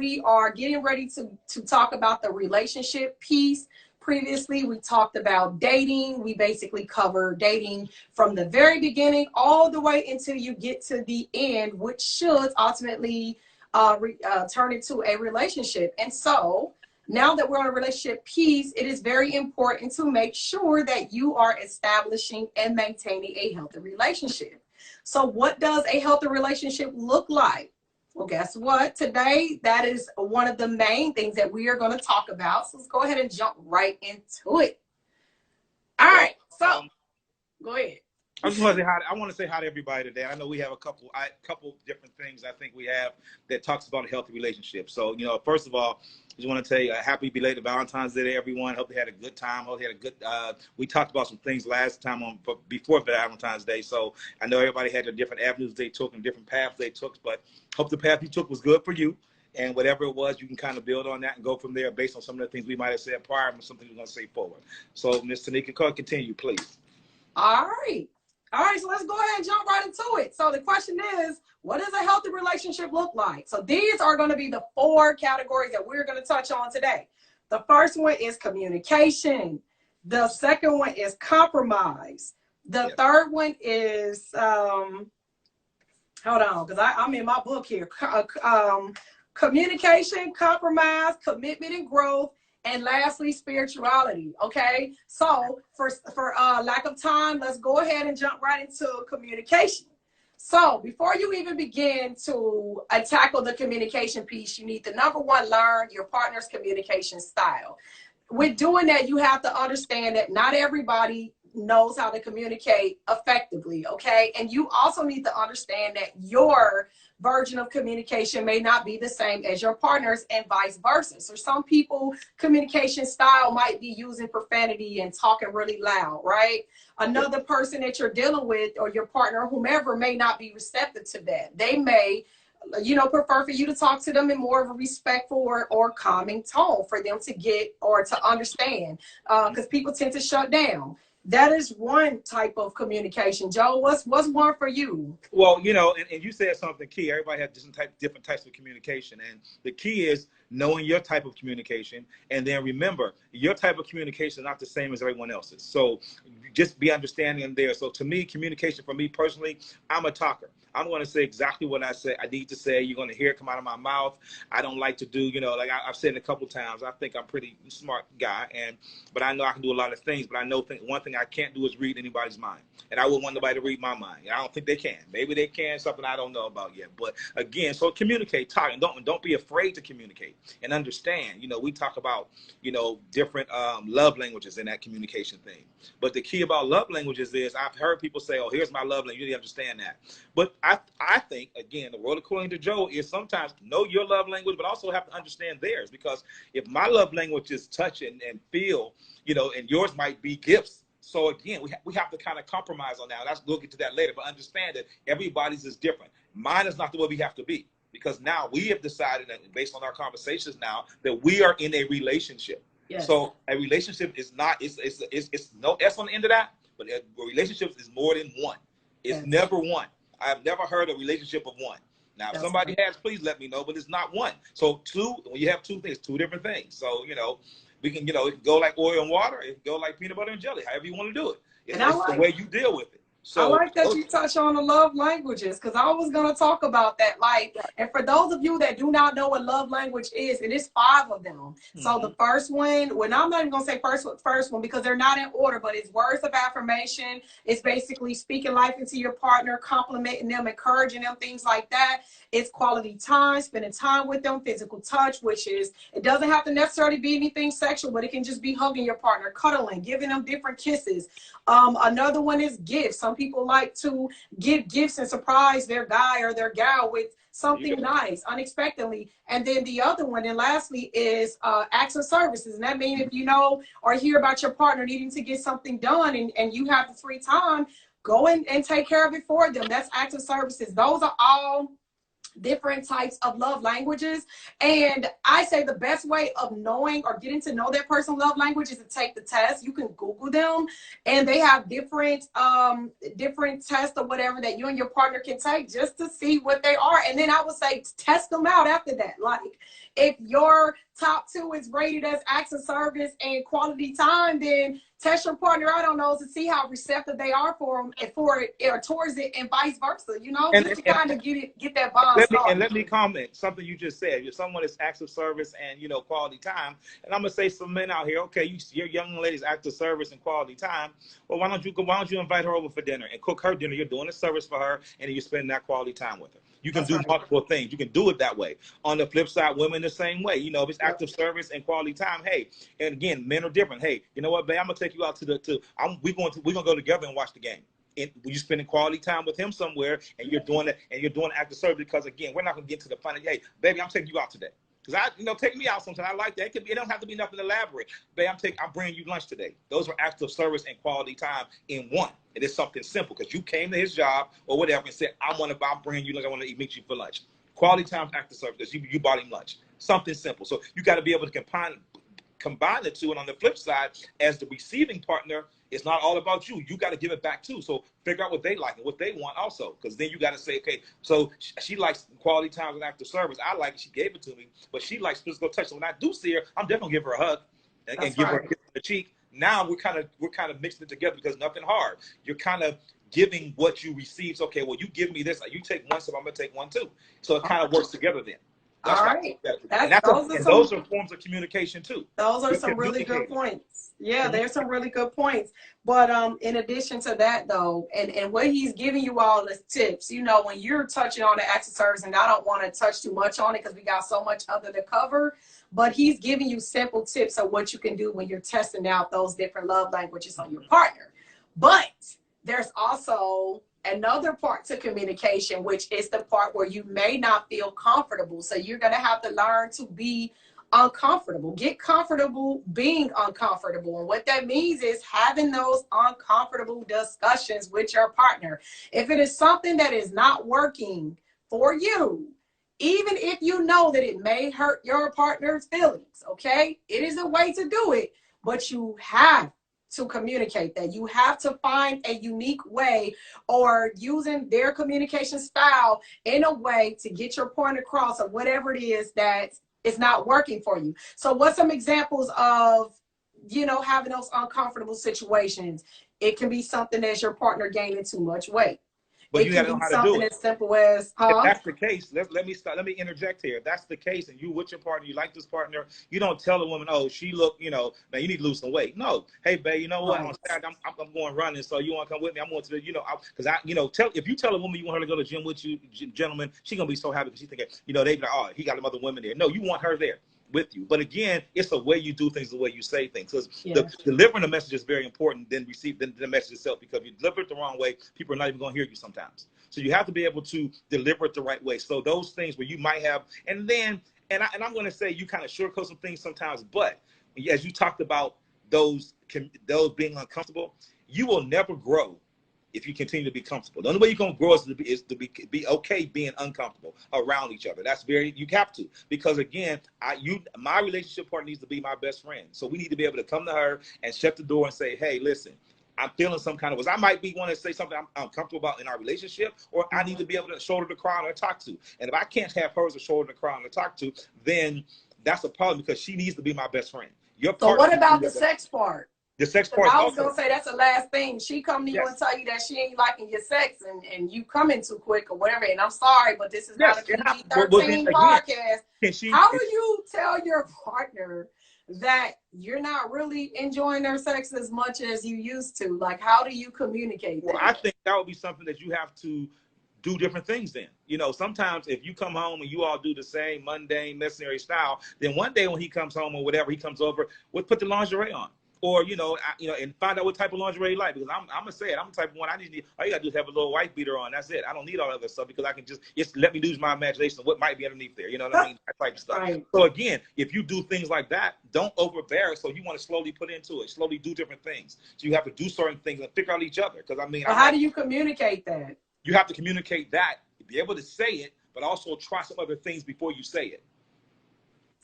We are getting ready to talk about the relationship piece. Previously, we talked about dating. We basically covered dating from the very beginning all the way until you get to the end, which should ultimately turn into a relationship. And so now that we're on a relationship piece, it is very important to make sure that you are establishing and maintaining a healthy relationship. So what does a healthy relationship look like? Well, guess what? Today, that is one of the main things that we are going to talk about. So let's go ahead and jump right into it. All right. So go ahead. I just want to say hi. I want to say hi to everybody today. I know we have a couple different things I think we have that talks about a healthy relationship. So, first of all, I just want to tell you a happy belated Valentine's Day to everyone. Hope they had a good time. Hope they had a good. We talked about some things last time before Valentine's Day. So I know everybody had their different avenues they took and different paths they took, but hope the path you took was good for you. And whatever it was, you can kind of build on that and go from there based on some of the things we might have said prior and something we're going to say forward. So, Ms. Tanika, continue, please. All right. All right, so let's go ahead and jump right into it. So the question is, what does a healthy relationship look like? So these are going to be the 4 categories that we're going to touch on today. The first one is communication. The second one is compromise. The third one is, hold on, because I'm in my book here. Communication, compromise, commitment and growth. And lastly, spirituality. Okay, so for lack of time, let's go ahead and jump right into communication. So before you even begin to tackle the communication piece, you need to, number one, learn your partner's communication style. With doing that, you have to understand that not everybody knows how to communicate effectively, okay? And you also need to understand that your version of communication may not be the same as your partner's and vice versa. So some people, communication style might be using profanity and talking really loud, right? Another person that you're dealing with or your partner, whomever, may not be receptive to that. They may prefer for you to talk to them in more of a respectful or calming tone for them to get or to understand, because people tend to shut down. That is one type of communication. Joe, what's one for you? Well, and you said something key. Everybody has different types of communication. And the key is knowing your type of communication. And then remember, your type of communication is not the same as everyone else's. So just be understanding there. So to me, communication for me personally, I'm a talker. I'm going to say exactly what I need to say. You're going to hear it come out of my mouth. I don't like to do, like I've said it a couple times, I think I'm a pretty smart guy, but I know I can do a lot of things. But I know one thing I can't do is read anybody's mind. And I wouldn't want nobody to read my mind. I don't think they can. Maybe they can, something I don't know about yet. But again, so communicate, talk, and don't be afraid to communicate and understand. We talk about, different love languages in that communication thing. But the key about love languages is I've heard people say, oh, here's my love language. You need to understand that. But I think, again, the world according to Joe is sometimes know your love language, but also have to understand theirs. Because if my love language is touch and feel, and yours might be gifts. So again, we have to kind of compromise on that. We'll get to that later, but understand that everybody's is different. Mine is not the way we have to be, because now we have decided that based on our conversations now that we are in a relationship. Yes. So a relationship is not, it's no S on the end of that, but a relationship is more than one. It's never one. I've never heard a relationship of one. Now, if somebody has, please let me know, but it's not one. So when you have two things, two different things. So, we can, it can go like oil and water. It can go like peanut butter and jelly, however you want to do it. It's the way you deal with it. So, I like that you touch on the love languages, because I was going to talk about that. And for those of you that do not know what love language is, it is 5 of them. Mm-hmm. So the first one, I'm not even going to say first one because they're not in order, but it's words of affirmation. It's basically speaking life into your partner, complimenting them, encouraging them, things like that. It's quality time, spending time with them, physical touch, which is, it doesn't have to necessarily be anything sexual, but it can just be hugging your partner, cuddling, giving them different kisses. Another one is gifts. Some people like to give gifts and surprise their guy or their gal with something nice, unexpectedly. And then the other one, and lastly, is acts of services. And that means if you know or hear about your partner needing to get something done and you have the free time, go and take care of it for them. That's acts of services. Those are all different types of love languages. And I say the best way of knowing or getting to know that person's love language is to take the test. You can Google them, and they have different tests or whatever that you and your partner can take just to see what they are. And then I would say test them out after that. Like, if your top two is rated as acts of service and quality time, then test your partner out on those to see how receptive they are for them and for it or towards it, and vice versa. You know, just to kind of get that bond started. And let me comment something you just said. If someone is acts of service and quality time, and I'm gonna say some men out here, okay, your young lady's acts of service and quality time. Well, why don't you invite her over for dinner and cook her dinner? You're doing a service for her, and you're spending that quality time with her. You can do multiple things. You can do it that way. On the flip side, women the same way. If it's active service and quality time, hey, and again, men are different. Hey, you know what, babe? I'm gonna take you out we're gonna go together and watch the game. And you're spending quality time with him somewhere, and you're doing it, and you're doing active service because again, we're not gonna get to the fun. Hey, baby, I'm taking you out today. Because take me out sometime. I like that. It don't have to be nothing elaborate. Babe, I'm bringing you lunch today. Those are acts of service and quality time in one. It is something simple because you came to his job or whatever and said, I'm bringing you lunch. I want to meet you for lunch. Quality time is active service because you bought him lunch. Something simple. So you got to be able to combine the two. And on the flip side, as the receiving partner, it's not all about you. You got to give it back too. So figure out what they like and what they want also. Because then you got to say, okay, so she likes quality time and active service. I like it. She gave it to me. But she likes physical touch. So when I do see her, I'm definitely give her a hug and give her a kiss on the cheek. Now we're kind of mixing it together because nothing hard. You're kind of giving what you receive. So, okay, well, you give me this. You take one, so I'm going to take one too. So it kind of works together then. That's all right. Those are forms of communication too. Those are some really good points. Yeah, there's some really good points. But in addition to that, though, and what he's giving you all is tips. When you're touching on the acts of service, and I don't want to touch too much on it because we got so much other to cover. But he's giving you simple tips of what you can do when you're testing out those different love languages on your partner. But there's also another part to communication, which is the part where you may not feel comfortable. So you're going to have to learn to be uncomfortable. Get comfortable being uncomfortable. And what that means is having those uncomfortable discussions with your partner. If it is something that is not working for you, even if you know that it may hurt your partner's feelings, okay? It is a way to do it, but you have to communicate that. You have to find a unique way or using their communication style in a way to get your point across of whatever it is that is not working for you. So what's some examples of, having those uncomfortable situations? It can be something as your partner gaining too much weight. But you got to know how to do it. As simple as, if that's the case, let me interject here. If that's the case, and you with your partner, you like this partner, you don't tell a woman, oh, she look, man, you need to lose some weight. No, hey, babe, you know what? On Saturday, I'm going running, so you want to come with me? I'm going to the, because if you tell a woman you want her to go to the gym with you, gentlemen, she's gonna be so happy because she's thinking, they be like, oh, he got some other women there. No, you want her there with you. But again, it's the way you do things, the way you say things. Because delivering the message is very important than the message itself. Because if you deliver it the wrong way, people are not even going to hear you sometimes. So you have to be able to deliver it the right way. So those things where you might have, and I'm going to say you kind of shortcut some things sometimes. But as you talked about those being uncomfortable, you will never grow if you continue to be comfortable. The only way you're going to grow is to be okay being uncomfortable around each other. You have to, because again, my relationship partner needs to be my best friend. So we need to be able to come to her and shut the door and say, hey, listen, I'm feeling some kind of way. I might be wanting to say something I'm comfortable about in our relationship, or I need to be able to shoulder to cry on or talk to. And if I can't have her as a shoulder to cry on or talk to, then that's a problem because she needs to be my best friend. So what about the sex part? The sex part. I was going to say that's the last thing. She come to you and tell you that she ain't liking your sex and you coming too quick or whatever. And I'm sorry, but this is not a PG-13 podcast. How do you tell your partner that you're not really enjoying their sex as much as you used to? Like, how do you communicate that? Well, I think that would be something that you have to do different things then. Sometimes if you come home and you all do the same mundane, mercenary style, then one day when he comes home or whatever, he comes over, we'll put the lingerie on. Or, and find out what type of lingerie you like. Because I'm going to say it. I'm the type of one, all you got to do is have a little white beater on. That's it. I don't need all that other stuff because I can just let me lose my imagination of what might be underneath there. You know what I mean? That type of stuff. Right. So, again, if you do things like that, don't overbear it. So you want to slowly put into it, slowly do different things. So you have to do certain things and figure out each other. Because, how do you communicate that? You have to communicate that, be able to say it, but also try some other things before you say it.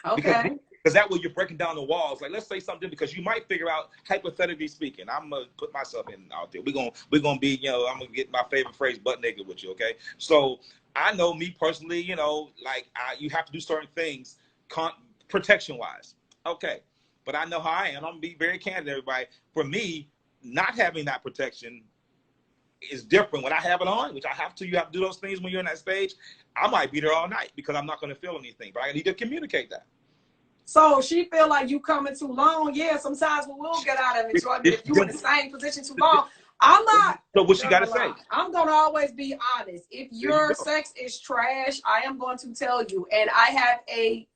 Okay. Because that way you're breaking down the walls. Like, let's say something, because you might figure out, hypothetically speaking, I'm gonna put myself in out there. We're gonna be, you know, I'm gonna get my favorite phrase, butt naked with you, okay? So I know me personally, you know, like you have to do certain things protection wise. Okay. But I know how I am. I'm gonna be very candid, everybody. For me, not having that protection is different. When I have it on, which I have to, you have to do those things when you're in that stage. I might be there all night because I'm not going to feel anything, but I need to communicate that. So she feel like you coming too long. Yeah, sometimes we will get out of it. So I mean, if you in the same position too long, I'm not. So what you got to say? I'm going to always be honest. If your sex is trash, I am going to tell you. And I have a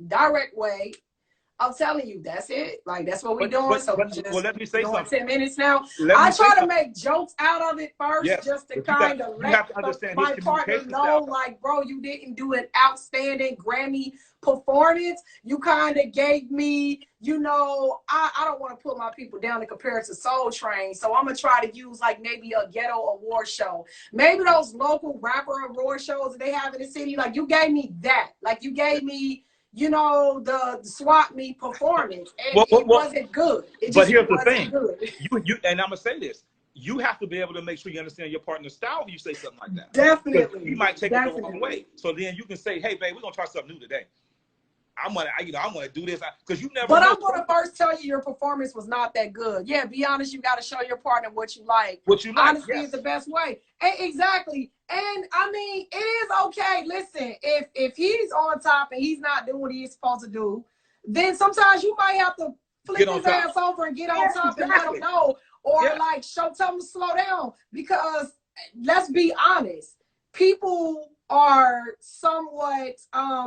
direct way of telling you. That's it. Like, that's what we're doing. So we just let me say something. 10 minutes now. I try to make jokes out of it first, just to kind of let my partner know, like, bro, you didn't do an outstanding Grammy performance. You kind of gave me, you know, I don't want to put my people down and compare it to Soul Train. So I'm going to try to use like maybe a ghetto award show. Maybe those local rapper award shows that they have in the city. Like, you gave me that. Like, you gave me, you know, the swap meet performance, and it wasn't good. But here's the thing, you and I'm gonna say this: you have to be able to make sure you understand your partner's style when you say something like that. Definitely, you might take it the wrong way. So then you can say, "Hey, babe, we're gonna try something new today. I'm gonna do this because you never." But I'm gonna first tell you your performance was not that good. Yeah, be honest. You got to show your partner what you like. What you like. Honesty is the best way. Exactly. And I mean, it is okay. Listen, if he's on top and he's not doing what he's supposed to do, then sometimes you might have to flip his ass over and get on top and let him know, or like tell him to slow down. Because let's be honest, people are somewhat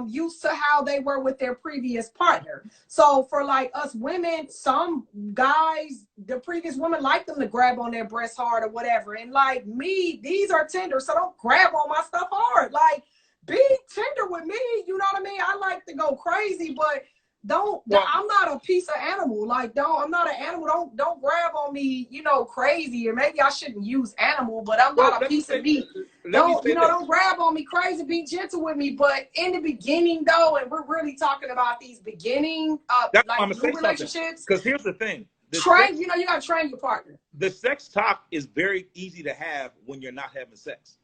used to how they were with their previous partner. So for like us women, some guys, the previous woman like them to grab on their breasts hard or whatever. And like me, these are tender, so don't grab on my stuff hard. Like, be tender with me, you know what I mean? I like to go crazy, but I'm not a piece of animal. Like, I'm not an animal. Don't grab on me, you know, crazy. Or maybe I shouldn't use animal, but I'm not a piece of meat. Don't grab on me crazy. Be gentle with me. But in the beginning, though, and we're really talking about these beginning like new relationships. Because here's the thing. You gotta train your partner. The sex talk is very easy to have when you're not having sex.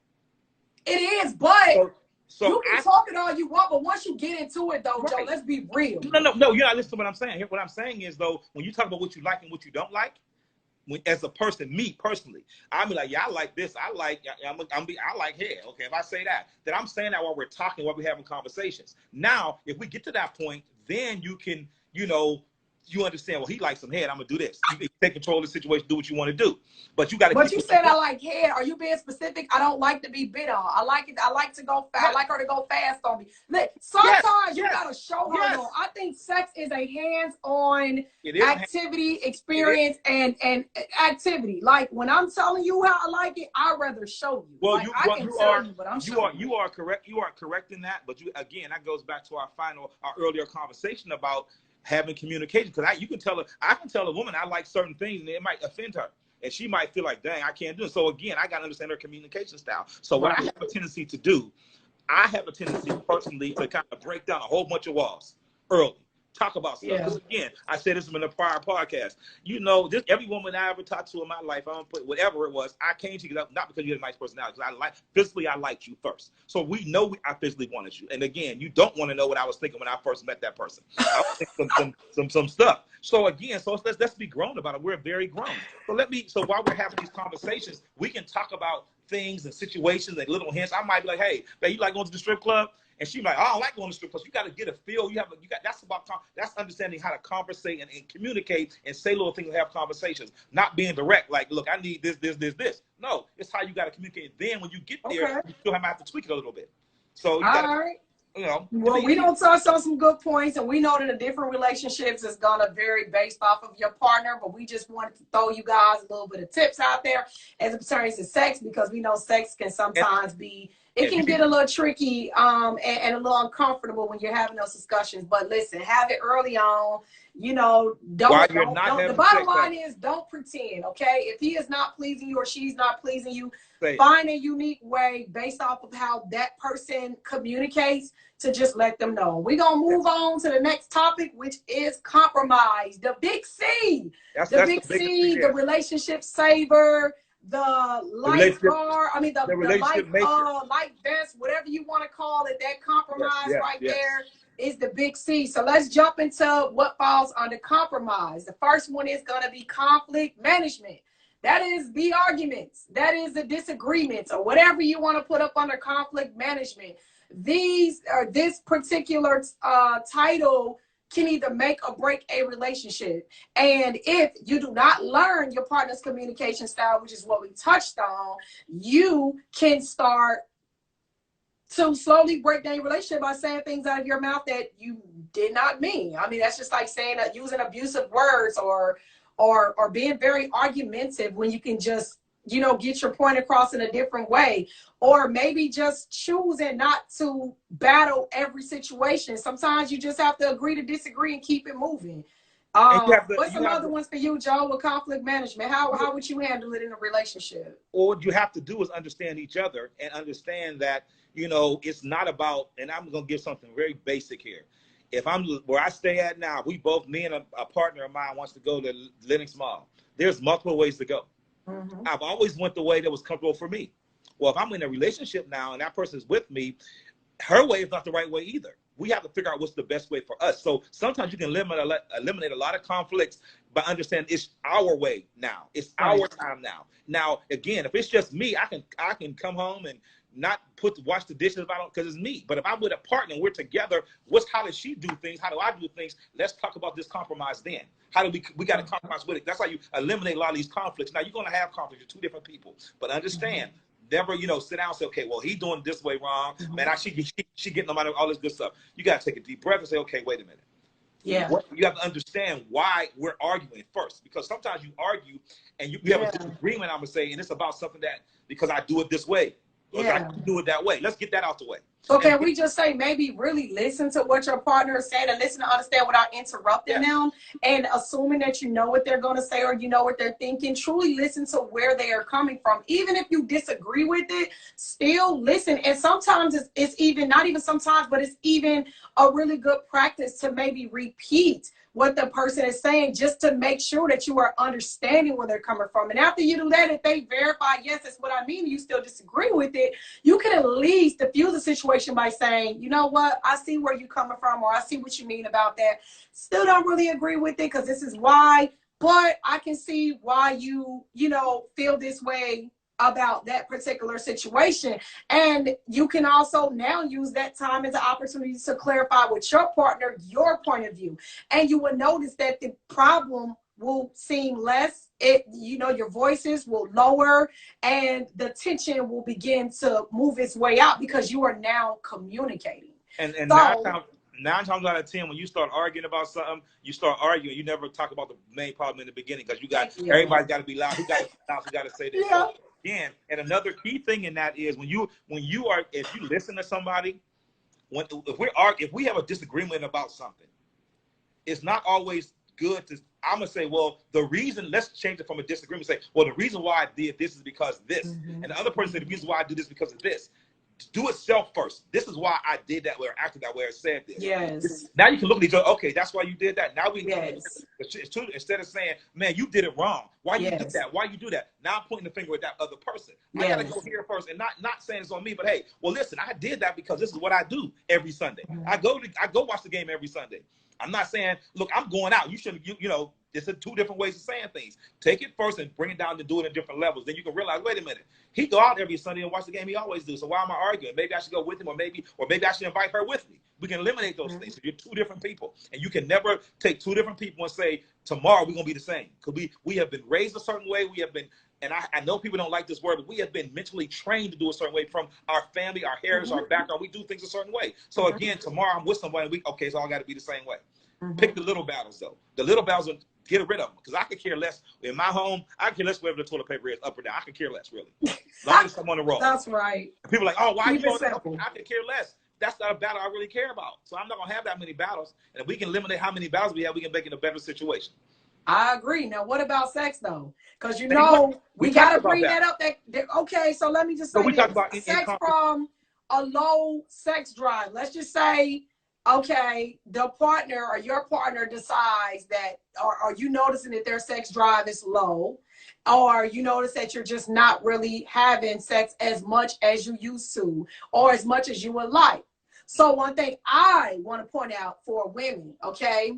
It is, but so you can talk it all you want, but once you get into it, though, Joe, let's be real. No, you're not listening to what I'm saying. What I'm saying is, though, when you talk about what you like and what you don't like, as a person, me personally, I'm like, yeah, I like this. I like hair. Okay, if I say that, then I'm saying that while we're talking, while we're having conversations. Now, if we get to that point, then you can, you understand, well, he likes some head, I'm gonna do this. You can take control of the situation, do what you want to do. But you gotta you said I like head. Are you being specific? I don't like to be bit on. I like it, I like to go fast. I like her to go fast on me. Sometimes you gotta show her though. I think sex is a hands-on activity, experience, and activity. Like, when I'm telling you how I like it, I'd rather show you. Well, like, you are correct. You are correct in that. But again, that goes back to our earlier conversation about having communication, because I can tell a woman I like certain things and it might offend her, and she might feel like, dang, I can't do it. So again, I got to understand her communication style. So what I have a tendency to do, I have a tendency personally to kind of break down a whole bunch of walls early. Talk about stuff. Because again, I said this in a prior podcast. Every woman I ever talked to in my life, I don't put whatever it was, I came to you not because you had a nice personality, because I liked you first. So we know I physically wanted you. And again, you don't want to know what I was thinking when I first met that person. I was thinking some stuff. So again, let's be grown about it. We're very grown. So while we're having these conversations, we can talk about things and situations and little hints. I might be like, hey, babe, you like going to the strip club? And she's like, oh, I don't like going to strip clubs. You got to get a feel. That's understanding how to conversate and communicate and say little things and have conversations. Not being direct, like, look, I need this. No, it's how you got to communicate. Then when you get there, you still have to tweak it a little bit. So well, we don't touch on some good points, and we know that the different relationships is gonna vary based off of your partner, but we just wanted to throw you guys a little bit of tips out there as it pertains to sex, because we know sex can sometimes be it can get a little tricky and a little uncomfortable when you're having those discussions. But listen, have it early on. You know, don't. The bottom line is don't pretend. Okay, if he is not pleasing you or she's not pleasing you, find a unique way based off of how that person communicates to just let them know. We're gonna move on to the next topic, which is compromise. The big C. The big C, the relationship saver, the lifeguard, the life vest, whatever you want to call it, that compromise there is the big C. So let's jump into what falls under compromise. The first one is going to be conflict management. That is the arguments. That is the disagreements or whatever you want to put up under conflict management. This particular title can either make or break a relationship. And if you do not learn your partner's communication style, which is what we touched on, you can start to slowly break down your relationship by saying things out of your mouth that you did not mean. I mean, that's just like saying using abusive words or being very argumentative when you can just, you know, get your point across in a different way, or maybe just choosing not to battle every situation. Sometimes you just have to agree to disagree and keep it moving. What's some other ones for you, Joe, with conflict management? How would you handle it in a relationship? Or what you have to do is understand each other and understand that, you know, it's not about, and I'm going to give something very basic here. If I'm where I stay at now, me and a partner of mine wants to go to Lenox Mall. There's multiple ways to go. Mm-hmm. I've always went the way that was comfortable for me. Well, if I'm in a relationship now and that person's with me, her way is not the right way either. We have to figure out what's the best way for us. So sometimes you can eliminate a lot of conflicts by understanding it's our way now. It's our time now. Now, again, if it's just me, I can come home and not wash the dishes because it's me. But if I'm with a partner and we're together, how does she do things? How do I do things? Let's talk about this compromise then. How do we got to compromise with it? That's how you eliminate a lot of these conflicts. Now, you're going to have conflicts with two different people, but understand, never, you know, sit down and say, okay, well, he's doing this way wrong. Man, she getting them out of all this good stuff. You got to take a deep breath and say, okay, wait a minute. Yeah. You have to understand why we're arguing first, because sometimes you argue and you have a disagreement, I'm going to say, and it's about something that, because I do it this way. I can do it that way. Let's get that out the way. So can we just say maybe really listen to what your partner is saying and listen to understand without interrupting them and assuming that you know what they're going to say or you know what they're thinking. Truly listen to where they are coming from. Even if you disagree with it, still listen. And sometimes it's even, not even sometimes, but it's even a really good practice to maybe repeat what the person is saying just to make sure that you are understanding where they're coming from. And after you do that, if they verify, yes, that's what I mean, you still disagree with it, you can at least diffuse the situation by saying, you know what, I see where you're coming from, or I see what you mean about that. Still don't really agree with it because this is why, but I can see why you feel this way about that particular situation. And you can also now use that time as an opportunity to clarify with your partner your point of view. And you will notice that the problem will seem less. Your voices will lower and the tension will begin to move its way out because you are now communicating. And so, 9 times out of 10, when you start arguing about something, you start arguing. You never talk about the main problem in the beginning because everybody's got to be loud. Who got to loud? Who got to say this? Yeah. Again, and another key thing in that is if you listen to somebody, if we have a disagreement about something, it's not always good to. I'm gonna say, well, the reason. Let's change it from a disagreement. Say, well, the reason why I did this is because this, and the other person said the reason why I do this because of this. Do it self first. This is why I did that way or acted that way or said this. Yes. Now you can look at each other. Okay, that's why you did that. Now instead of saying, man, you did it wrong. Why you do that? Why you do that? Now I'm pointing the finger at that other person. I gotta go here first and not saying it's on me, but hey, well, listen, I did that because this is what I do every Sunday. I go watch the game every Sunday. I'm not saying, look, I'm going out. You shouldn't. You know. It's two different ways of saying things. Take it first and bring it down to do it in different levels. Then you can realize, wait a minute, he go out every Sunday and watch the game. He always do. So why am I arguing? Maybe I should go with him, or maybe I should invite her with me. We can eliminate those things. So you're two different people, and you can never take two different people and say tomorrow we're gonna be the same. Because we have been raised a certain way. We have been, and I know people don't like this word, but we have been mentally trained to do a certain way from our family, our heritage, our background. We do things a certain way. So again, tomorrow I'm with somebody. So I got to be the same way. Pick the little battles though. The little battles are get rid of them, because I could care less. In my home, I could care less whether the toilet paper is up or down. I could care less, really. As long as I'm on the roll. That's right. People are like, oh, why Keep you it on that? simple. I could care less. That's not a battle I really care about. So I'm not going to have that many battles. And if we can eliminate how many battles we have, we can make it a better situation. I agree. Now, what about sex, though? Because, you know, we got to bring that up. Okay, so let me just say talk about sex from a low sex drive. Let's just say, okay, the partner or your partner decides that, or you noticing that their sex drive is low, or you notice that you're just not really having sex as much as you used to, or as much as you would like. So one thing I want to point out for women, okay,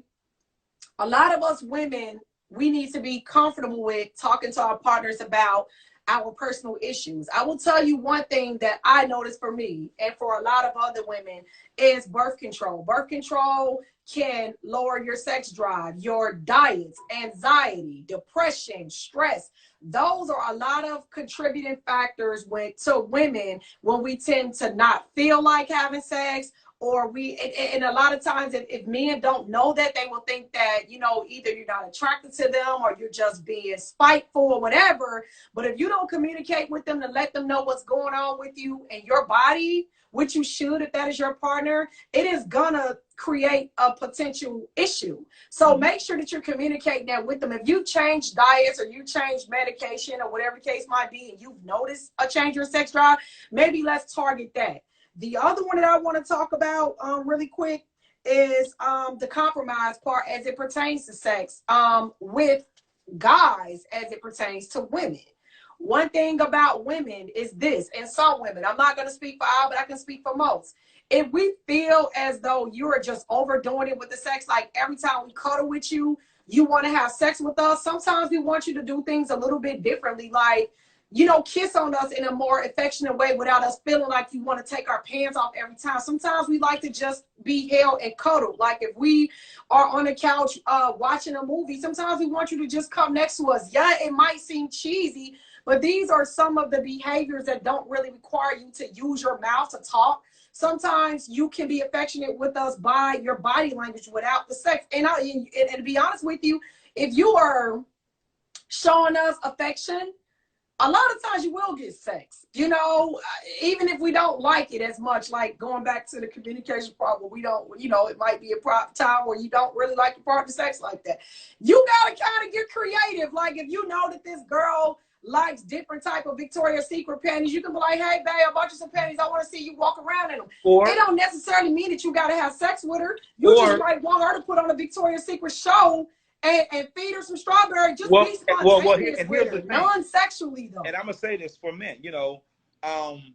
a lot of us women, we need to be comfortable with talking to our partners about our personal issues. I will tell you one thing that I noticed for me and for a lot of other women is birth control. Birth control can lower your sex drive, your diets, anxiety, depression, stress. Those are a lot of contributing factors to women when we tend to not feel like having sex, or and a lot of times if men don't know that, they will think that, you know, either you're not attracted to them or you're just being spiteful or whatever. But if you don't communicate with them to let them know what's going on with you and your body, which you should if that is your partner, it is gonna create a potential issue. So make sure that you're communicating that with them. If you change diets or you change medication or whatever the case might be, and you've noticed a change in your sex drive, maybe let's target that. The other one that I want to talk about really quick is the compromise part as it pertains to sex with guys as it pertains to women. One thing about women is this, and some women, I'm not going to speak for all, but I can speak for most. If we feel as though you're just overdoing it with the sex, like every time we cuddle with you, you want to have sex with us, sometimes we want you to do things a little bit differently, like, you know, kiss on us in a more affectionate way without us feeling like you want to take our pants off every time. Sometimes we like to just be held and cuddled. Like if we are on the couch watching a movie, sometimes we want you to just come next to us. Yeah, it might seem cheesy, but these are some of the behaviors that don't really require you to use your mouth to talk. Sometimes you can be affectionate with us by your body language without the sex. And to be honest with you, if you are showing us affection, a lot of times you will get sex, you know, even if we don't like it as much, like going back to the communication part where we don't, you know, it might be a time where you don't really like your partner sex like that. You got to kind of get creative. Like if you know that this girl likes different type of Victoria's Secret panties, you can be like, hey, babe, I bought you some panties. I want to see you walk around in them. It don't necessarily mean that you got to have sex with her. You just might want her to put on a Victoria's Secret show and feed her some strawberry. Just be spontaneous with her, non-sexually though. And I'm gonna say this for men, you know, and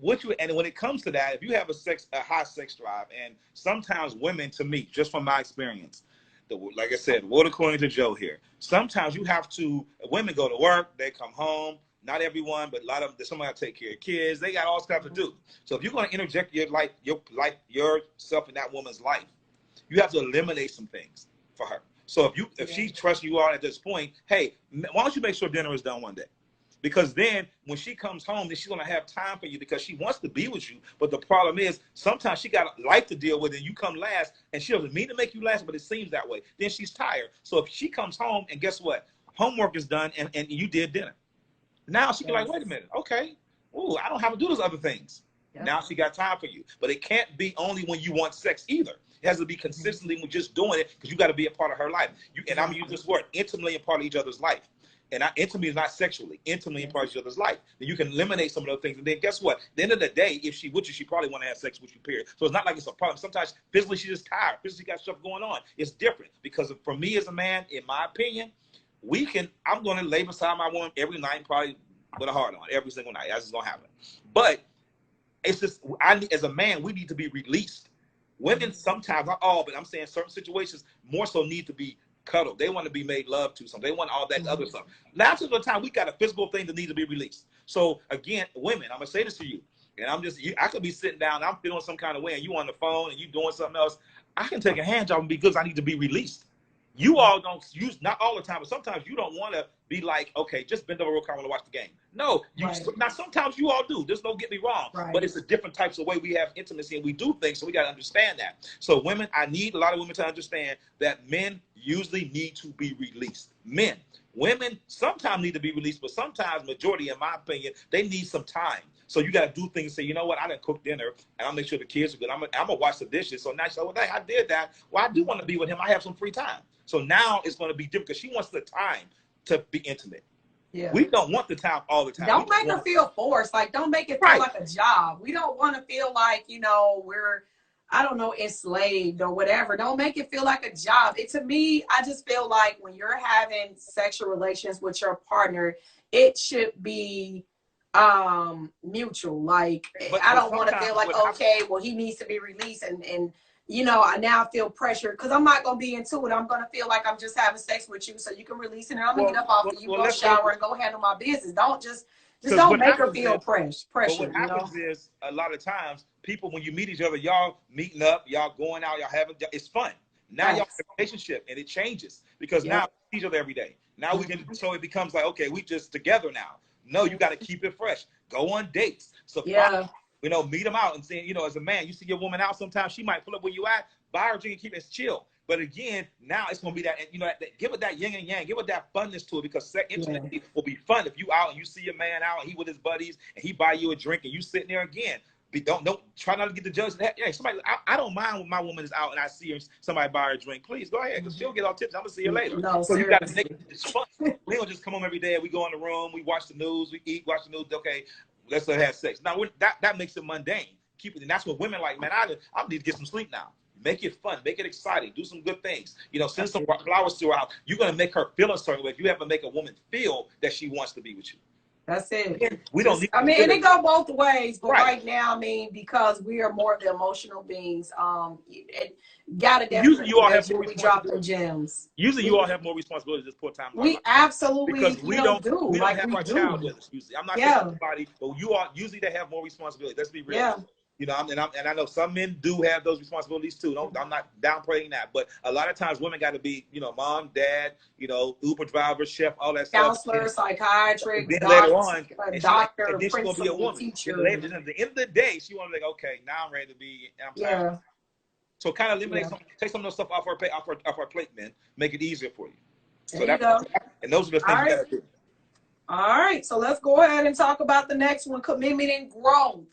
when it comes to that, if you have a high sex drive, and sometimes women, to me, just from my experience, like I said, water according to Joe here, sometimes you have to. Women go to work, they come home. Not everyone, but a lot of them, somebody got to take care of kids. They got all stuff to do. So if you're going to interject yourself in that woman's life, you have to eliminate some things for her. So if she trusts you all at this point, hey, why don't you make sure dinner is done one day? Because then when she comes home, then she's going to have time for you because she wants to be with you. But the problem is sometimes she got life to deal with and you come last, and she doesn't mean to make you last, but it seems that way. Then she's tired. So if she comes home and guess what? Homework is done and you did dinner. Now she can like, wait a minute. Okay. Ooh, I don't have to do those other things. Yeah. Now she got time for you. But it can't be only when you want sex either. It has to be consistently with just doing it because you got to be a part of her life. And I'm going to use this word, intimately a part of each other's life. And intimately is not sexually, intimately a part of each other's life. Then you can eliminate some of those things. And then guess what? At the end of the day, if she with you, she probably want to have sex with you, period. So it's not like it's a problem. Sometimes physically she's just tired. Physically got stuff going on. It's different because for me as a man, in my opinion, I'm going to lay beside my woman every night, probably with a heart on every single night. That's just going to happen. But it's just, as a man, we need to be released. Women sometimes, not all, but I'm saying certain situations more so need to be cuddled. They want to be made love to. They want all that other stuff. Lots of the time, we got a physical thing that needs to be released. So again, women, I'm gonna say this to you, and I could be sitting down, I'm feeling some kind of way, and you on the phone and you doing something else. I can take a hand job and because I need to be released. You all don't use, not all the time, but sometimes you don't want to be like, okay, just bend over real quick, I want to watch the game. No, you now sometimes you all do. Just don't get me wrong, but it's a different types of way we have intimacy and we do things, so we got to understand that. So women, I need a lot of women to understand that men usually need to be released. Men, women sometimes need to be released, but sometimes, majority, in my opinion, they need some time. So you got to do things. Say, you know what? I didn't cook dinner, and I'll make sure the kids are good. I'm gonna wash the dishes. So now she's like, well, dang, I did that. Well, I do want to be with him. I have some free time. So now it's going to be different because she wants the time to be intimate. Yeah. We don't want the time all the time. Don't make her feel forced. Like, don't make it feel like a job. We don't want to feel like, you know, we're, I don't know, enslaved or whatever. Don't make it feel like a job. To me, I just feel like when you're having sexual relations with your partner, it should be mutual. Like, but I don't want to feel like, okay, well, he needs to be released and you know, I now feel pressure because I'm not going to be into it. I'm going to feel like I'm just having sex with you so you can release it and I'm going to get up off of you, go shower and go handle my business. Don't just don't make her feel pressure. But what happens is a lot of times people, when you meet each other, y'all meeting up, y'all going out, y'all having, it's fun. Now y'all have a relationship and it changes because now we see each other every day. Now we can, so it becomes like, okay, we just together now. No, you got to keep it fresh. Go on dates. So you know, meet them out and say, you know, as a man, you see your woman out sometimes, she might pull up where you at, buy her a drink and keep it chill. But again, now it's going to be that, you know, give it that yin and yang, give it that funness to it because intimacy will be fun if you out and you see a man out and he with his buddies and he buy you a drink and you sitting there again. Don't try not to get the judge. Yeah, somebody, I don't mind when my woman is out and I see her, somebody buy her a drink. Please go ahead because she'll get all tips. I'm going to see her later. No, so you got to make it fun. We don't just come home every day and we go in the room, we watch the news, we eat, watch the news. Okay, let's have sex. Now, that makes it mundane. Keep it, and that's what women like, man, I need to get some sleep now. Make it fun, make it exciting, do some good things. You know, send some flowers to her house. You're gonna make her feel a certain way. If you ever make a woman feel that she wants to be with you. That's it. Again, we don't need, I mean, and it go both ways, but right now, I mean, because we are more of the emotional beings, it gotta definitely usually you all have more gems. Usually you all have more responsibility at this point in time. We absolutely because we don't like have our child with us usually. I'm not saying everybody, but you all usually they have more responsibility. Let's be real. Yeah. You know, and I know some men do have those responsibilities too. I'm not downplaying that, but a lot of times women got to be, you know, mom, dad, you know, Uber driver, chef, all that counselor, stuff. psychiatrist, then later on, doctor, and then she's gonna be a woman. Teacher. Later, at the end of the day, she want to be like, okay, now I'm ready to be. I'm tired. So kind of eliminate take some of those stuff off our plate, man. Make it easier for you. So there you go. And those are the things you gotta do. All right, so let's go ahead and talk about the next one: commitment and growth.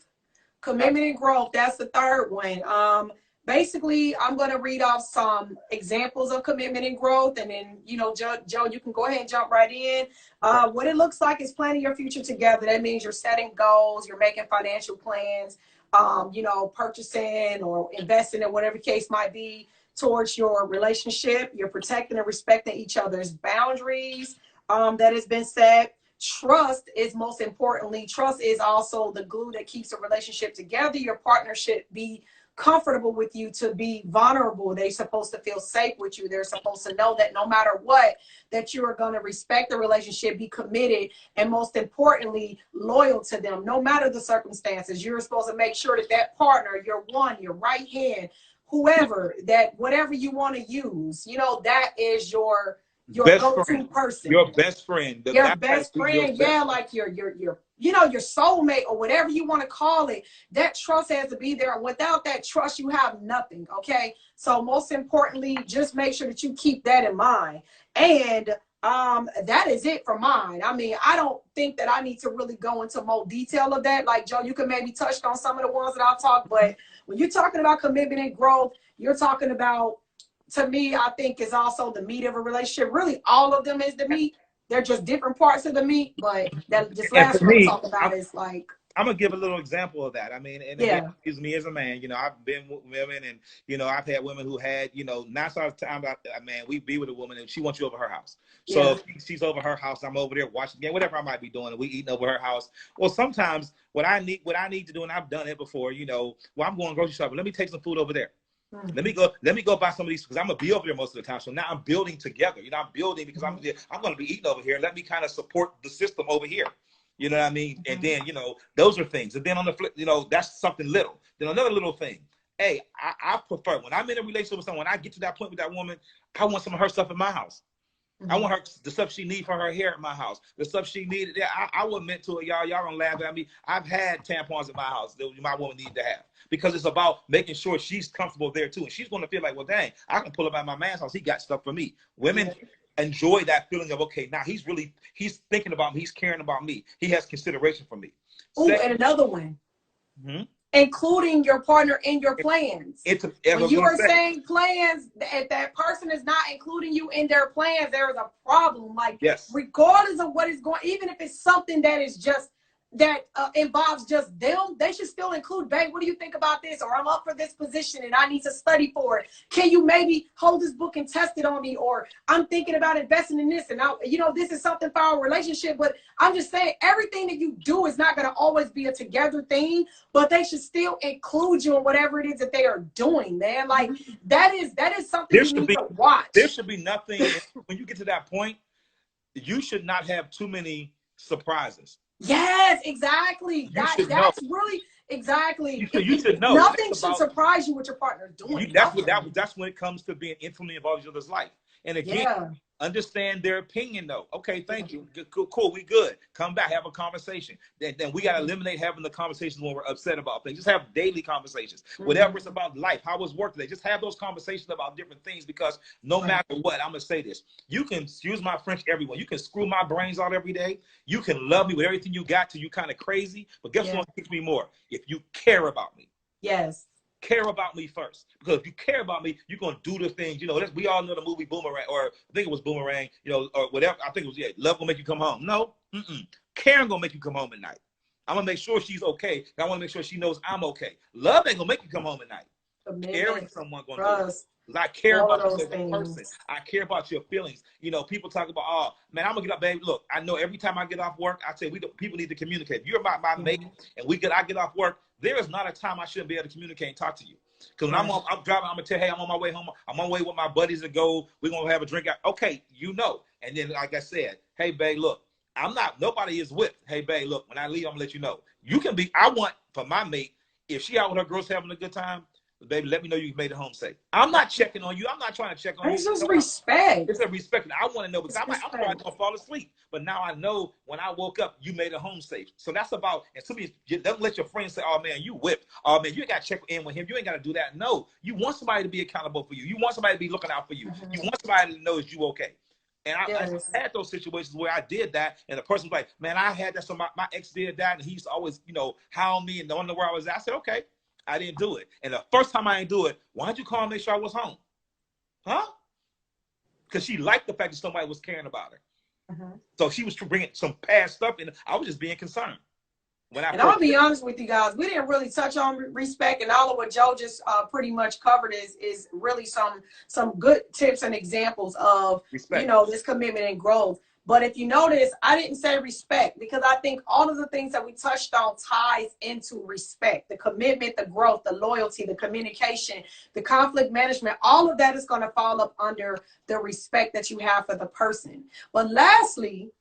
Commitment and growth, that's the third one. Basically, I'm going to read off some examples of commitment and growth, and then, you know, Joe, you can go ahead and jump right in. What it looks like is planning your future together. That means you're setting goals, you're making financial plans, you know, purchasing or investing in whatever case might be towards your relationship. You're protecting and respecting each other's boundaries that has been set. Trust is most importantly, trust is also the glue that keeps a relationship together. Your partner should be comfortable with you to be vulnerable. They're supposed to feel safe with you. They're supposed to know that no matter what, that you are going to respect the relationship, be committed, and most importantly, loyal to them, no matter the circumstances. You're supposed to make sure that that partner, your one, your right hand, whoever, that whatever you want to use, you know, that is your go-to person, your best friend, your best friend, like your you know, your soulmate or whatever you want to call it. That trust has to be there. Without that trust, you have nothing. Okay, so most importantly, just make sure that you keep that in mind. And that is it for mine. I mean, I don't think that I need to really go into more detail of that. Like Joe, you can maybe touch on some of the ones that I'll talk, but when you're talking about commitment and growth, you're talking about, to me, I think is also the meat of a relationship. Really, all of them is the meat. They're just different parts of the meat, but that this last one I'm talking about is like. I'm gonna give a little example of that. I mean, and again, excuse me as a man, you know, I've been with women, and you know, I've had women who had, you know, 9 times out of 10, man, we be with a woman and she wants you over her house. So if she's over her house, I'm over there watching, whatever I might be doing, and we eating over her house. Well, sometimes what I need to do, and I've done it before, you know, well, I'm going grocery shopping. Let me take some food over there. Let me go buy some of these because I'm gonna be over there most of the time. So now I'm building together. You know, I'm building because I'm gonna be eating over here. Let me kind of support the system over here. You know what I mean? And then, you know, those are things. And then on the flip, you know, that's something little. Then another little thing. Hey, I prefer when I'm in a relationship with someone, when I get to that point with that woman, I want some of her stuff in my house. I want her the stuff she needs for her hair at my house. The stuff she needed. I was meant to it, y'all. Y'all gonna laugh at me. I've had tampons in my house that my woman needed to have because it's about making sure she's comfortable there too, and she's gonna feel like, well, dang, I can pull up at my man's house. He got stuff for me. Women enjoy that feeling of, okay, now he's thinking about me. He's caring about me. He has consideration for me. Oh, and another one. Including your partner in your plans. When you are saying plans, if that person is not including you in their plans, there is a problem. Like, regardless of what is going, even if it's something that is just that involves just them, they should still include, babe, what do you think about this? Or I'm up for this position and I need to study for it. Can you maybe hold this book and test it on me? Or I'm thinking about investing in this and this is something for our relationship. But I'm just saying, everything that you do is not going to always be a together thing, but they should still include you in whatever it is that they are doing, man. Like, that is something you need to watch. There should be nothing, when you get to that point, you should not have too many surprises. Yes, exactly. That's really exactly. You should know. Nothing should surprise you what your partner's doing. That's when it comes to being intimately involved in each other's life. And again, understand their opinion though. Okay, thank you. Cool, we good. Come back, have a conversation. Then we got to eliminate having the conversations when we're upset about things. Just have daily conversations. Whatever it's about life, how was work today. Just have those conversations about different things, because no matter what, I'm gonna say this. You can use my French, everyone. You can screw my brains out every day. You can love me with everything you got till you kind of crazy. But guess what keeps me more? If you care about me. Yes. Care about me first, because if you care about me, you're gonna do the things. We all know the movie Boomerang, or I think it was Boomerang, or whatever. I think it was love gonna make you come home. No, caring gonna make you come home at night. I'm gonna make sure she's okay. I want to make sure she knows I'm okay. Love ain't gonna make you come home at night. Caring someone gonna do it. I care about you as a person. I care about your feelings. People talk about, oh man, I'm gonna get up, baby. Look, I know every time I get off work, I say people need to communicate. If you're my mate, and I get off work, there is not a time I shouldn't be able to communicate and talk to you. Because when I'm driving, I'm gonna tell you, hey, I'm on my way home. I'm on my way with my buddies to go. We're gonna have a drink out. Okay, And then, like I said, hey, babe, look, nobody is whipped. Hey, babe, look, when I leave, I'm gonna let you know. I want for my mate, if she out with her girls having a good time, baby, let me know you made it home safe. I'm not checking on you. I'm not trying to check on you. It's just respect. It's a respect. I want to know, because I'm probably gonna fall asleep. But now I know when I woke up, you made it home safe. So that's about, and somebody don't let your friends say, oh man, you whipped. Oh man, you ain't got to check in with him. You ain't got to do that. No, you want somebody to be accountable for you. You want somebody to be looking out for you. You want somebody to know is you okay. And I had those situations where I did that, and the person was like, man, I had that. So my ex did that, and he used to always, hound me and don't know where I was at. I said, okay. I didn't do it. And the first time I didn't do it, why'd you call and make sure I was home? Huh? Because she liked the fact that somebody was caring about her. So she was bringing some past stuff in. I was just being concerned. And I'll be honest with you guys, we didn't really touch on respect, and all of what Joe just pretty much covered is really some good tips and examples of respect. This commitment and growth. But if you notice, I didn't say respect, because I think all of the things that we touched on ties into respect: the commitment, the growth, the loyalty, the communication, the conflict management. All of that is going to fall up under the respect that you have for the person. But lastly,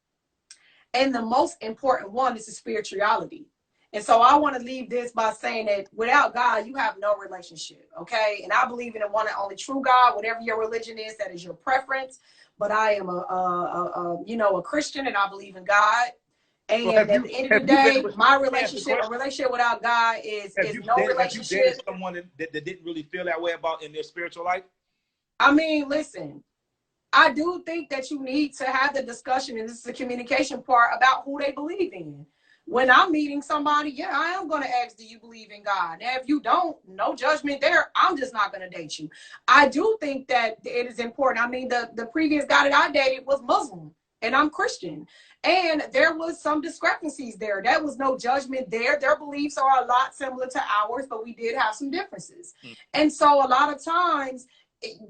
and the most important one, is the spirituality. And so I want to leave this by saying that without God, you have no relationship, okay? And I believe in the one and only true God. Whatever your religion is, that is your preference. But I am a Christian, and I believe in God. And at the end of the day, my relationship, a relationship without God is no relationship. Have you dated someone that didn't really feel that way about in their spiritual life? I mean, listen, I do think that you need to have the discussion, and this is the communication part, about who they believe in. When I'm meeting somebody, I am going to ask, do you believe in God? Now, if you don't, no judgment there. I'm just not going to date you. I do think that it is important. I mean, the previous guy that I dated was Muslim, and I'm Christian. And there was some discrepancies there. There was no judgment there. Their beliefs are a lot similar to ours, but we did have some differences. And so a lot of times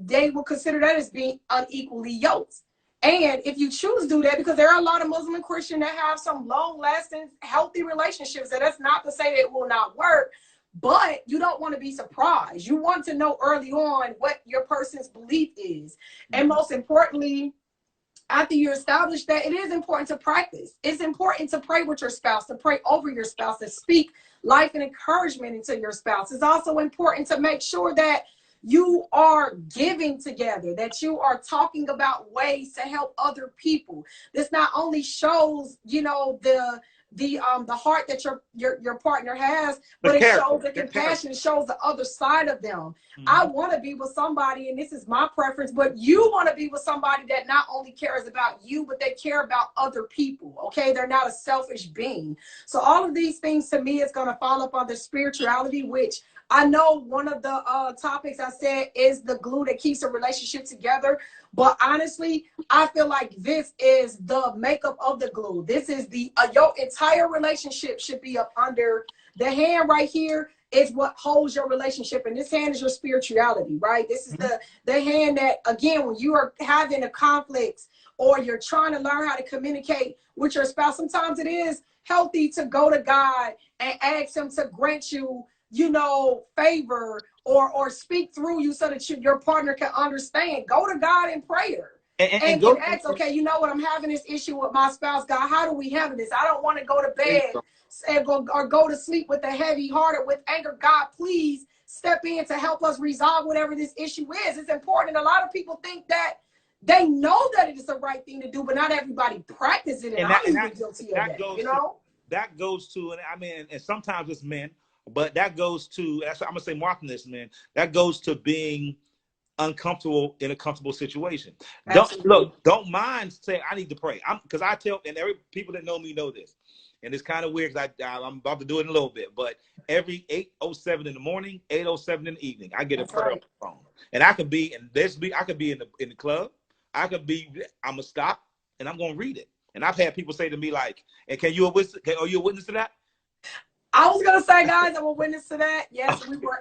they will consider that as being unequally yoked. And if you choose to do that, because there are a lot of Muslim and Christian that have some long-lasting, healthy relationships, and that's not to say that it will not work, but you don't want to be surprised. You want to know early on what your person's belief is. And most importantly, after you establish that, it is important to practice. It's important to pray with your spouse, to pray over your spouse, to speak life and encouragement into your spouse. It's also important to make sure that you are giving together, that you are talking about ways to help other people. This not only shows, you know, the heart that your partner has, but it shows the compassion. It shows the other side of them. I want to be with somebody, and this is my preference, but you want to be with somebody that not only cares about you, but they care about other people. Okay, they're not a selfish being. So all of these things to me is going to fall up under spirituality, which I know one of the topics I said is the glue that keeps a relationship together. But honestly, I feel like this is the makeup of the glue. This is the your entire relationship should be up under the hand right here is what holds your relationship. And this hand is your spirituality, right? This is the hand that, again, when you are having a conflict or you're trying to learn how to communicate with your spouse, sometimes it is healthy to go to God and ask him to grant you, you know, favor or speak through you so that your partner can understand. Go to God in prayer and ask, okay, you know what, I'm having this issue with my spouse. God, how do we handle this? I don't want to go to bed and go to sleep with a heavy heart or with anger. God, please step in to help us resolve whatever this issue is. It's important. A lot of people think that they know that it is the right thing to do, but not everybody practices it. And I'm even guilty of that, you know? That goes to, and I mean, and sometimes it's men, but that goes to, I'm going to say more often this, man, that goes to being uncomfortable in a comfortable situation. Don't mind saying, I need to pray. Because I tell, and every people that know me know this, and it's kind of weird because I'm about to do it in a little bit, but every 8:07 in the morning, 8:07 in the evening, I get a prayer on the phone. And I could be, I could be in the club. I'm going to stop and I'm going to read it. And I've had people say to me like, and are you a witness to that? I was gonna say, guys, I'm a witness to that. Yes, we were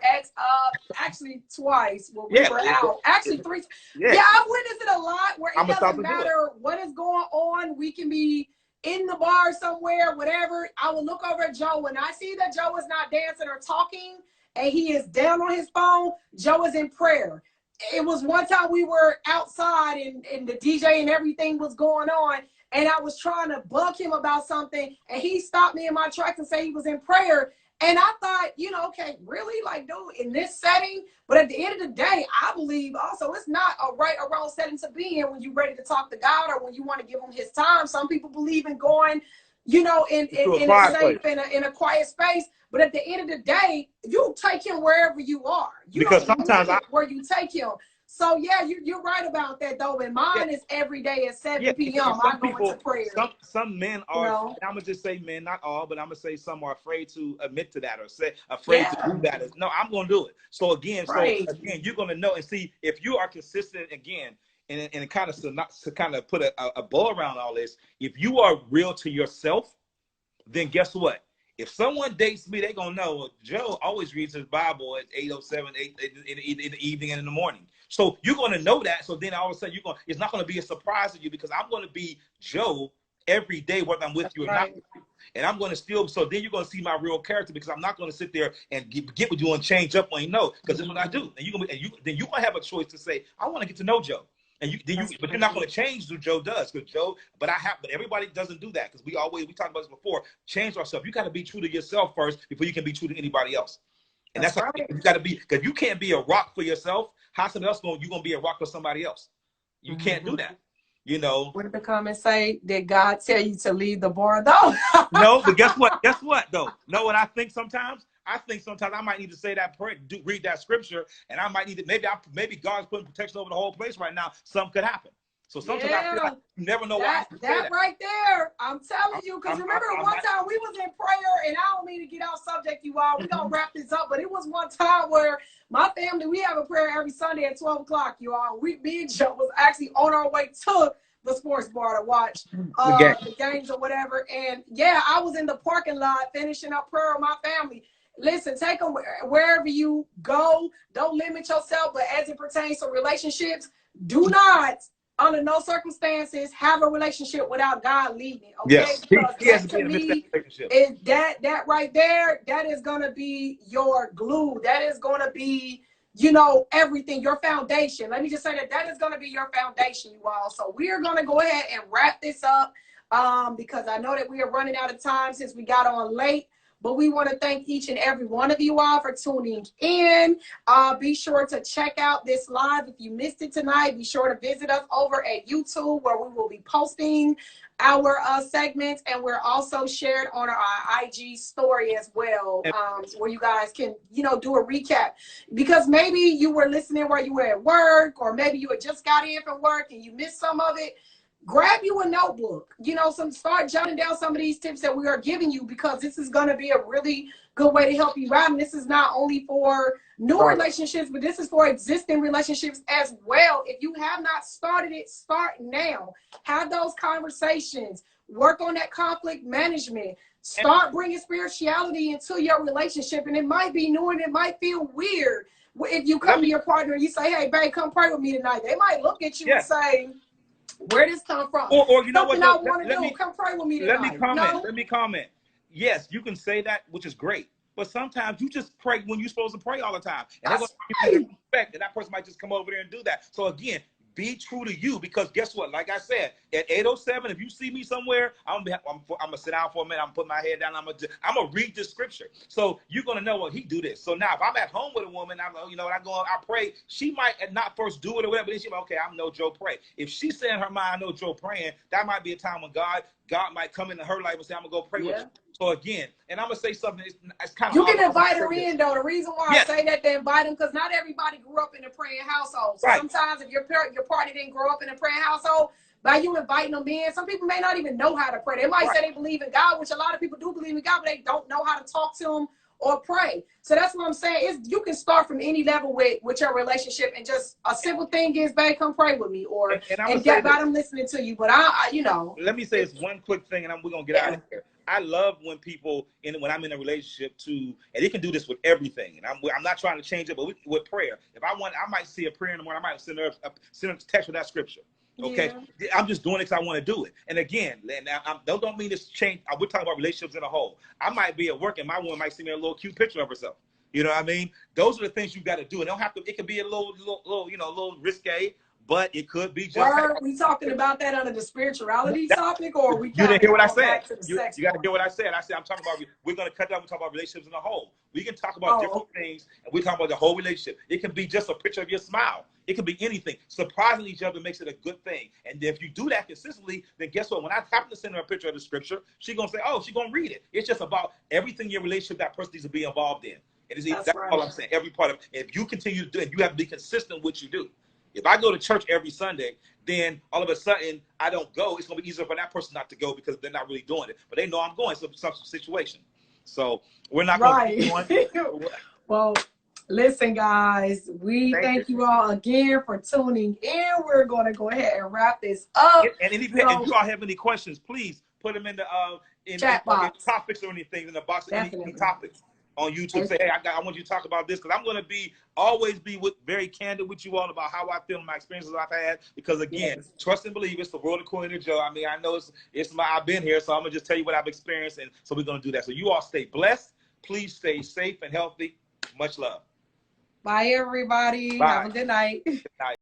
actually twice when we were out. Actually, 3. Yeah, I've witnessed it a lot where it doesn't matter what is going on. We can be in the bar somewhere, whatever. I will look over at Joe when I see that Joe is not dancing or talking and he is down on his phone. Joe is in prayer. It was one time we were outside and the DJ and everything was going on. And I was trying to bug him about something, and he stopped me in my tracks and said he was in prayer. And I thought, you know, okay, really, like, dude, in this setting. But at the end of the day, I believe also it's not a right or wrong setting to be in when you're ready to talk to God or when you want to give him his time. Some people believe in going, you know, in a safe, in a quiet space. But at the end of the day, you take him wherever you are. Because sometimes where you take him. So yeah, you're right about that though. And mine is every day at 7 p.m. I go into prayer. Some men are, you know? I'm gonna just say men, not all, but I'm gonna say some are afraid to admit to that or say afraid to do that. No, I'm gonna do it. So again, you're gonna know and see if you are consistent again, and kind of put a bow around all this. If you are real to yourself, then guess what? If someone dates me, they're going to know Joe always reads his Bible at 8:07 in the evening and in the morning. So you're going to know that. So then all of a sudden, it's not going to be a surprise to you because I'm going to be Joe every day, whether I'm with you or not. And I'm going to still, so then you're going to see my real character because I'm not going to sit there and get with you and change up when you know, because that's what I do. And then you're going to have a choice to say, I want to get to know Joe. But you're not going to change who Joe does, because but everybody doesn't do that because we talked about this before. Change ourselves. You got to be true to yourself first before you can be true to anybody else. And that's how you got to be, because you can't be a rock for yourself. How somebody else you're going to be a rock for somebody else? You can't do that. You know. What did the comments say? Did God tell you to leave the bar though? No, but guess what? Guess what though? Know what I think sometimes? I think sometimes I might need to say that prayer, read that scripture, and I might need to maybe God's putting protection over the whole place right now. Something could happen. So sometimes I feel like you never know why. That right there, I'm telling you, because remember one time we was in prayer, and I don't mean to get off subject, you all. We gonna wrap this up, but it was one time where my family, we have a prayer every Sunday at 12 o'clock, you all. Me and Joe was actually on our way to the sports bar to watch the games or whatever. And yeah, I was in the parking lot finishing up prayer with my family. Listen, take them wherever you go. Don't limit yourself, but as it pertains to relationships, do not, under no circumstances, have a relationship without God leading. Okay? Yes, he has to be in a relationship. That right there, that is gonna be your glue. That is gonna be you know, everything, your foundation. Let me just say that that is going to be your foundation, you all. So we are going to go ahead and wrap this up because I know that we are running out of time since we got on late. But we want to thank each and every one of you all for tuning in. Be sure to check out this live. If you missed it tonight, be sure to visit us over at YouTube, where we will be posting our segments, and we're also shared on our IG story as well, where you guys can, you know, do a recap, because maybe you were listening while you were at work, or maybe you had just got in from work and you missed some of it. Grab you a notebook, you know, start jotting down some of these tips that we are giving you, because this is going to be a really good way to help you out. And this is not only for new relationships, but this is for existing relationships as well. If you have not started it, start now. Have those conversations. Work on that conflict management. Start bringing spirituality into your relationship. And it might be new and it might feel weird if you come to your partner and you say, hey, babe, come pray with me tonight. They might look at you and say, where this come from? Or you know something what? I want to do. Come pray with me tonight. Let me comment. Yes, you can say that, which is great. But sometimes you just pray when you're supposed to pray all the time. And they're going to give you the respect, and that person might just come over there and do that. So again, be true to you, because guess what? Like I said, at 8:07, if you see me somewhere, I'm gonna sit down for a minute. I'm gonna put my head down. I'm gonna read the scripture. So you're gonna know what he do this. So now if I'm at home with a woman, you know, I pray. She might not first do it or whatever. But then she might, okay, I know Joe pray. If she's saying in her mind, I know Joe praying, that might be a time when God might come into her life and say, I'm gonna go pray with you. So again, and I'm gonna say something. It's kind of you can invite her in though. The reason why I say that to invite them, because not everybody grew up in a praying household. So sometimes if your partner didn't grow up in a praying household, by you inviting them in, some people may not even know how to pray. They might say they believe in God, which a lot of people do believe in God, but they don't know how to talk to him or pray. So that's what I'm saying. You can start from any level with your relationship, and just a simple thing is, babe, come pray with me, or and get by them listening to you. But I you know. Let me say this one quick thing, and we're gonna get out of here. I love when people, when I'm in a relationship too, and they can do this with everything. And I'm not trying to change it, but with prayer. If I might see a prayer in the morning, I might send her a text with that scripture. Okay, I'm just doing it because I want to do it. And again, don't mean this change. We're talking about relationships in a whole. I might be at work and my woman might see me a little cute picture of herself. You know what I mean? Those are the things you got to do. And don't have to. It can be a little, you know, a little risque. But it could be just. Are we talking about that under the spirituality topic, or we? You didn't hear what I said. You got to hear what I said. I said I'm talking about. We're going to cut down. We're talking about relationships in a whole. We can talk about different things, and we're talking about the whole relationship. It can be just a picture of your smile. It can be anything. Surprising each other makes it a good thing. And if you do that consistently, then guess what? When I happen to send her a picture of the scripture, she's going to say, "Oh, she's going to read it." It's just about everything in your relationship that person needs to be involved in. That's all I'm saying. Every part of it. If you continue to do it, you have to be consistent with what you do. If I go to church every Sunday, then all of a sudden I don't go. It's going to be easier for that person not to go because they're not really doing it. But they know I'm going. So it's some situation. So we're not going to keep going. Well, listen, guys. We thank you all again for tuning in. We're going to go ahead and wrap this up. And if you all have any questions, please put them in the chat box. Topics or anything in the box. Any topics on YouTube. Say, hey, I want you to talk about this, because I'm going to always be very candid with you all about how I feel and my experiences I've had. Because again, trust and believe, it's the world according to Joe. I mean, I know I've been here, so I'm gonna just tell you what I've experienced, and so we're gonna do that. So you all stay blessed. Please stay safe and healthy. Much love. Bye, everybody. Bye. Have a good night. Good night.